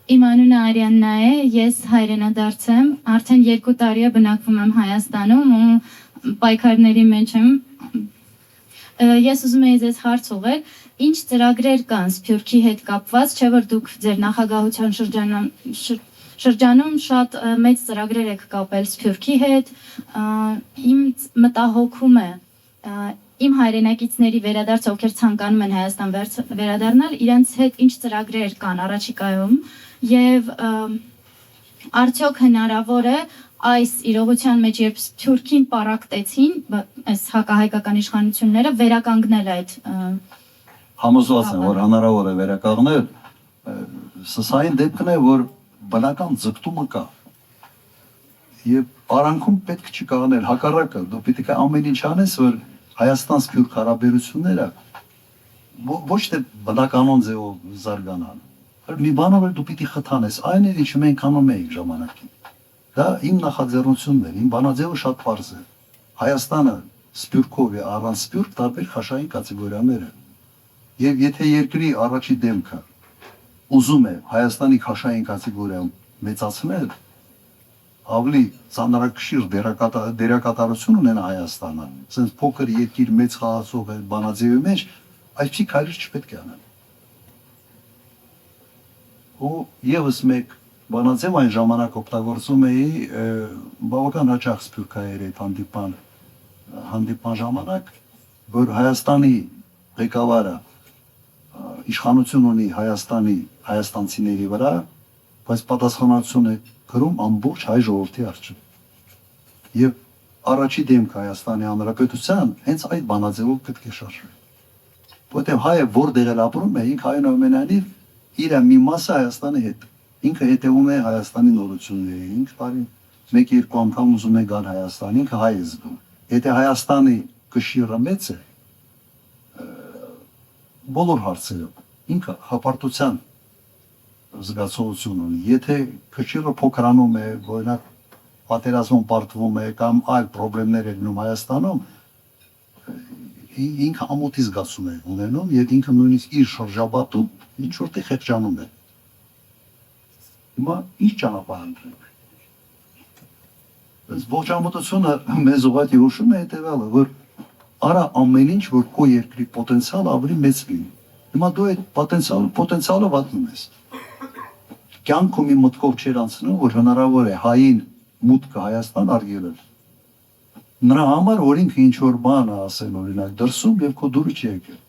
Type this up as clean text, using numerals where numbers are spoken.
Իմ անունը Արիաննա է, ես հայրենադարձ եմ, արդեն 2 տարի է բնակվում եմ Հայաստանում ու պայքարների մեջ եմ։ Ես ուզում եի ձեզ հարց ուղղել, ինչ ծրագրեր կան Սփյուռքի հետ կապված, չէ՞ որ դուք ձեր նախագահության շրջանում շատ մեծ ծրագրեր եք կապել Սփյուռքի հետ, իմ մտահոգում է իմ հայրենակիցների վերադարձ, ովքեր ցանկանում են Հայաստան վերադառնալ, իրենց հետ ինչ ծրագրեր կան առաջիկայում եւ արդյոք հնարավոր է այս իրողության մեջ, երբ Սփյուռքին պառակտեցին, այս հակահայկական իշխանությունները վերականգնել այդ Համոզված եմ, որ հնարավոր է վերականգնել, սա այն դեպքն է, որ բնական ձգտումը կա եւ արանքում պետք չի կանգնել, հակառակը դու պետք է ամեն ինչ անես, որ Հայաստան-Սփյուռք հարաբերությունները ոչ թե բնականon ձևով զարգանան, այլ մի բանով էլ դու պիտի խթանես, այն էր ինչ մենք անում էինք ժամանակին։ Դա իմ նախաձեռնությունն էր, իմ բանաձևը շատ պարզ է։ Հայաստանը Սփյուռքով է առանց Սփյուռք տարբեր քաշային կատեգորիաներ են։ Եվ եթե երկրի առաջի դեմքը ուզում է Հայաստանի քաշային կատեգորիան մեծացնել, ավելի ծանրակշիռ դերակատարություն ունենա Հայաստանը, ասենց փոքր երկիր մեծ խաղացող է բանաձևի մեջ, այսպիսի քայլեր չպետք է անել։ Ու եւս մեկ բանաձև այն ժամանակ օգտագործում էի բավական հաճախ սփյուռքահայերի հետ հանդիպան ժամանակ, որ Հայաստանի ղեկավարը իշխանություն ունի հայաստանցիների վրա, բայց պատասխանատվություն է գրում ամբողջ հայ ժողովրդի առջև։ Եվ առաջի դեմքը Հայաստանի Հանրապետության հենց այդ բանաձևով պետք է շարժվի։ Որտեղ հայը որտեղ էլ ապրում է, ինքը այնուամենայնիվ իր մի մասը Հայաստանի հետ։ Ինքը հետևում է Հայաստանի նորություններին, ինքը բարի 1-2 անգամ ուզում է գալ Հայաստան, ինքը հայ է զգում։ Եթե Հայաստանի կշիռը մեծ է, բոլոր հարցերով ինքը հպարտության զգացողություն ունի։ Եթե քչիրը փոքրանում է, օրինակ պատերազմում պարտվում է կամ այլ խնդիրներ են լինում Հայաստանում, ինքը ամոթի զգացում է ունենում եւ ինքը նույնիսկ իր շրջապատում ինչ որտեղ խեղճանում է։ Հիմա ինչ ճանապարհ ընտրենք։ Բայց ողջ ամոթությունը մեզ ուղղակի հուշում է հետեւյալը, որ արա ամեն ինչ, որ քո երկրի պոտենցիալը ավելի մեծ լինի։ Հիմա դու այդ պոտենցիալը վատնում ես։ Կյանքում իմ մտքով չեր անցնում, որ հնարավոր է հային մուտքը Հայաստան արգելել։ Նրա համար, որ ինքը ինչ որ բան ասել օրինակ դրսում եւ քո դուրը չի եկել։